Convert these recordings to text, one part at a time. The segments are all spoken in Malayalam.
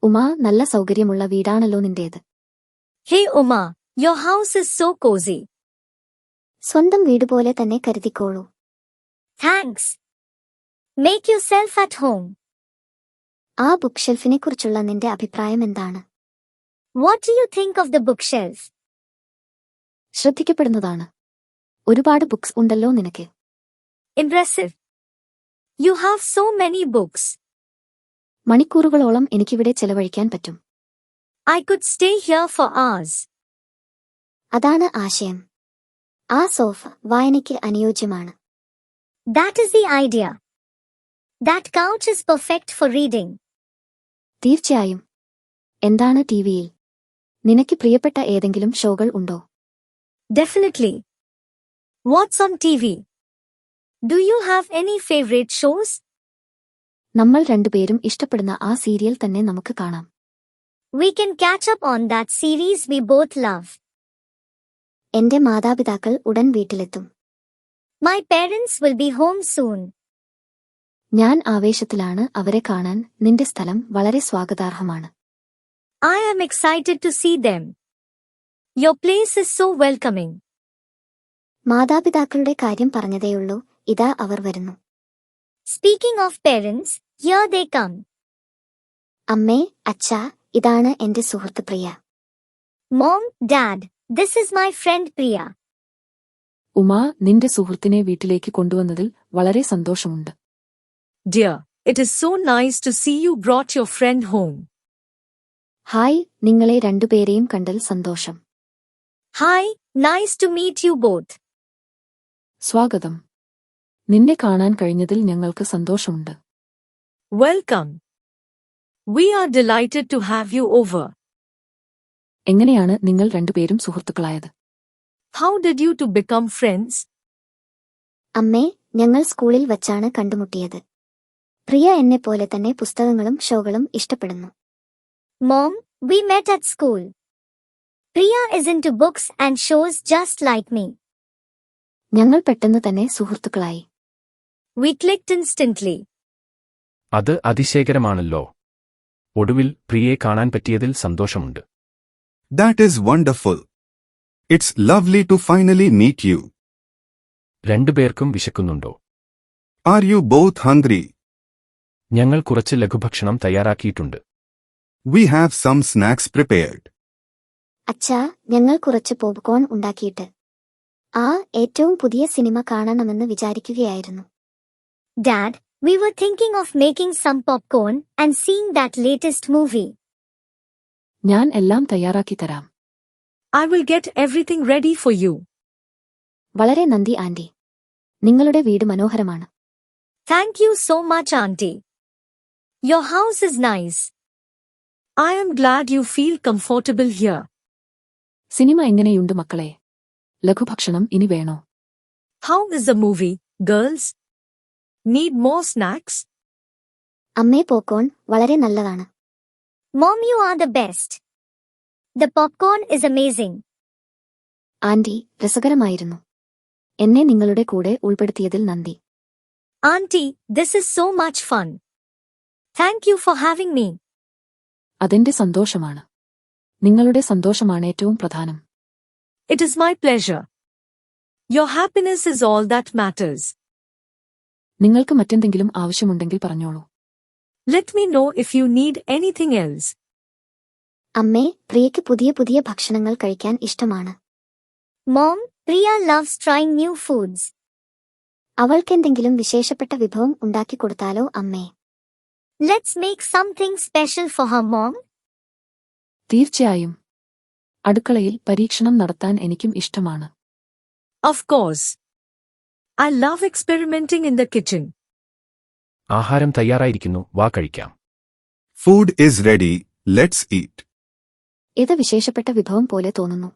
ഉമാ, നല്ല സൗകര്യമുള്ള വീടാണല്ലോ നിന്റേത്. Hey Uma, your house is so cozy. സ്വന്തം വീട് പോലെ തന്നെ കരുതിക്കോളൂ. Thanks. Make yourself at home. ആ ബുക്ക് ഷെൽഫിനെക്കുറിച്ചുള്ള നിന്റെ അഭിപ്രായം എന്താണ്? What do you think of the bookshelf? ശ്രദ്ധിക്കപ്പെടുന്നതാണ്. ഒരുപാട് ബുക്സ് ഉണ്ടല്ലോ നിനക്ക്. Impressive. You have so many books. മണിക്കൂറുകളോളം എനിക്കിവിടെ ചെലവഴിക്കാൻ പറ്റും. I could stay here for hours. അതാണ് ആശയം. ആ സോഫ വായനയ്ക്ക് അനുയോജ്യമാണ്. That is the idea. That couch is perfect for reading. തീർച്ചയായും. എന്താണ് ടിവിയിൽ? നിനക്ക് പ്രിയപ്പെട്ട ഏതെങ്കിലും ഷോകൾ ഉണ്ടോ? Definitely. What's on TV? Do you have any favorite shows? നമ്മൾ രണ്ടുപേരും ഇഷ്ടപ്പെടുന്ന ആ സീരിയൽ തന്നെ നമുക്ക് കാണാം. We can catch up on that series we both love. എന്റെ മാതാപിതാക്കൾ ഉടൻ വീട്ടിലെത്തും. My parents will be home soon. ഞാൻ ആവേശത്തിലാണ് അവരെ കാണാൻ. നിന്റെ സ്ഥലം വളരെ സ്വാഗതാർഹമാണ്. I am excited to see them. Your place is so welcoming. മാതാപിതാക്കളുടെ കാര്യം പറഞ്ഞതേയുള്ളൂ, ഇതാ അവർ വരുന്നു. Speaking of parents, here they come. അമ്മേ, അച്ഛാ, ഇതാണ് എന്റെ സുഹൃത്ത് പ്രിയ. Mom, Dad, this is my friend Priya. Uma, നിന്റെ സുഹൃത്തിനെ വീട്ടിലേക്ക് കൊണ്ടുവന്നതിൽ വളരെ സന്തോഷമുണ്ട്. Dear, it is so nice to see you brought your friend home. Hi, നിങ്ങളെ രണ്ടുപേരെയും കണ്ടൽ സന്തോഷം. Hi, nice to meet you both. സ്വാഗതം. നിന്നെ കാണാൻ കഴിഞ്ഞതിൽ ഞങ്ങൾക്ക് സന്തോഷമുണ്ട്. Welcome. We are delighted to have you over. എങ്ങനെയാണ് നിങ്ങൾ രണ്ടുപേരും സുഹൃത്തുക്കളായത്? How did you two become friends? അമ്മേ, ഞങ്ങൾ സ്കൂളിൽ വച്ചാണ് കണ്ടുമുട്ടിയത്. പ്രിയ എന്നെപ്പോലെ തന്നെ പുസ്തകങ്ങളും ഷോകളും ഇഷ്ടപ്പെടുന്നു. Mom, we met at school. Priya is into books and shows just like me. ഞങ്ങൾ പെട്ടെന്ന് തന്നെ സുഹൃത്തുക്കളായി. We clicked instantly. അത് അതിശയകരമാണല്ലോ. ഒടുവിൽ പ്രിയയെ കാണാൻ പറ്റിയതിൽ സന്തോഷമുണ്ട്. That is wonderful. It's lovely to finally meet you. രണ്ടുപേർക്കും വിശക്കുന്നുണ്ടോ? Are you both hungry? ഞങ്ങൾ കുറച്ച് ലഘുഭക്ഷണം തയ്യാറാക്കിയിട്ടുണ്ട്. We have some snacks prepared. അച്ഛാ, ഞങ്ങൾ കുറച്ച് പോപ്കോൺ ഉണ്ടാക്കിയിട്ട്. ഏറ്റവും പുതിയ സിനിമ കാണണമെന്ന് വിചാരിക്കുകയായിരുന്നു. Dad, we were thinking of making some popcorn and seeing that latest movie. ഞാൻ എല്ലാം തയ്യാറാക്കി തരാം. I will get everything ready for you. വളരെ നന്ദി ആന്റി. നിങ്ങളുടെ വീട് മനോഹരമാണ്. Thank you so much, Auntie. Your house is nice. I am glad you feel comfortable here. Cinema എങ്ങനെയുണ്ട് മക്കളെ? ലഘുഭക്ഷണം ഇനി വേണോ? How is the movie, girls? Need more snacks? അമ്മേ, പോപ്കോൺ വളരെ നല്ലതാണ്. Mom, you are the best. The popcorn is amazing. Aunty, രസകരമായിരുന്നു. എന്നെ നിങ്ങളുടെ കൂടെ ഉൾപ്പെടുത്തിയതിൽ നന്ദി. Auntie, this is so much fun. Thank you for having me. അതെന്റെ സന്തോഷമാണ്. നിങ്ങളുടെ സന്തോഷമാണ് ഏറ്റവും പ്രധാനം. It is my pleasure. Your happiness is all that matters. നിങ്ങൾക്ക് മറ്റെന്തെങ്കിലും ആവശ്യമുണ്ടെങ്കിൽ പറഞ്ഞോളൂ. Let me know if you need anything else. അമ്മേ, പ്രിയയ്ക്ക് പുതിയ പുതിയ ഭക്ഷണങ്ങൾ കഴിക്കാൻ ഇഷ്ടമാണ്. Mom, Priya loves trying new foods. അവൾക്കെന്തെങ്കിലും വിശേഷപ്പെട്ട വിഭവം ഉണ്ടാക്കിക്കൊടുത്താലോ അമ്മേ? Let's make something special for her, Mom. തീർച്ചയായും. അടുക്കളയിൽ പരീക്ഷണം നടത്താൻ എനിക്കും ഇഷ്ടമാണ്. Of course. I love experimenting in the kitchen. ആഹാരം തയ്യാറായിരിക്കുന്നു, വാ കഴിക്കാം. Food is ready, let's eat. ഇത് വിശേഷപ്പെട്ട വിഭവം പോലെ തോന്നുന്നു.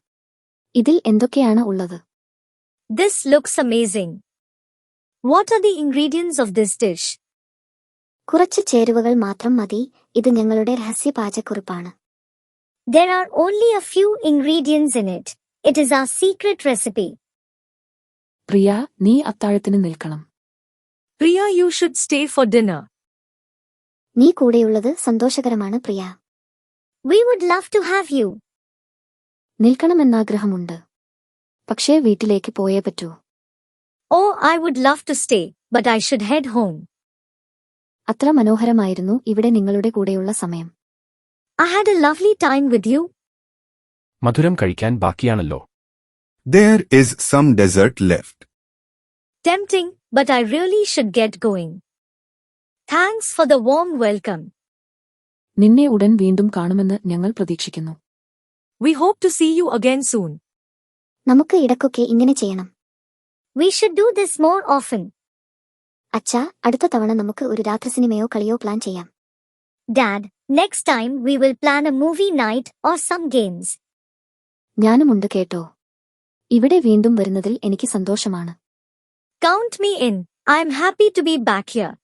ഇതിൽ എന്തൊക്കെയാണ് ഉള്ളത്? This looks amazing. What are the ingredients of this dish? കുറച്ച് ചേരുവകൾ മാത്രം മതി. ഇത് ഞങ്ങളുടെ രഹസ്യ പാചകക്കുറിപ്പാണ്. There are only a few ingredients in it. It is our secret recipe. പ്രിയ, നീ അത്താഴത്തിന് നിൽക്കണം. Priya, you should stay for dinner. നീ കൂടെയുള്ളത് സന്തോഷകരമാണ് പ്രിയ. We would love to have you. നിൽക്കണമെന്നാഗ്രഹമുണ്ട്. പക്ഷേ വീട്ടിലേക്ക് പോയേ പറ്റൂ. Oh, I would love to stay, but I should head home. അത്ര മനോഹരമായിരുന്നു ഇവിടെ നിങ്ങളുടെ കൂടെയുള്ള സമയം. I had a lovely time with you. മധുരം കഴിക്കാൻ ബാക്കിയാണല്ലോ. There is some dessert left. Tempting, but I really should get going. Thanks for the warm welcome. നിന്നെ ഉടൻ വീണ്ടും കാണുമെന്ന് ഞങ്ങൾ പ്രതീക്ഷിക്കുന്നു. We hope to see you again soon. നമുക്ക് ഇടയ്ക്കൊക്കെ ഇങ്ങനെ ചെയ്യണം. We should do this more often. അച്ഛാ, അടുത്ത തവണ നമുക്ക് ഒരു രാത്രി സിനിമയോ കളിയോ പ്ലാൻ ചെയ്യാം. Dad, next time we will plan a movie night or some games. ഞാനുമുണ്ട് കേട്ടോ. ഇവിടെ വീണ്ടും വരുന്നതിൽ എനിക്ക് സന്തോഷമാണ്. Count me in. I am happy to be back here.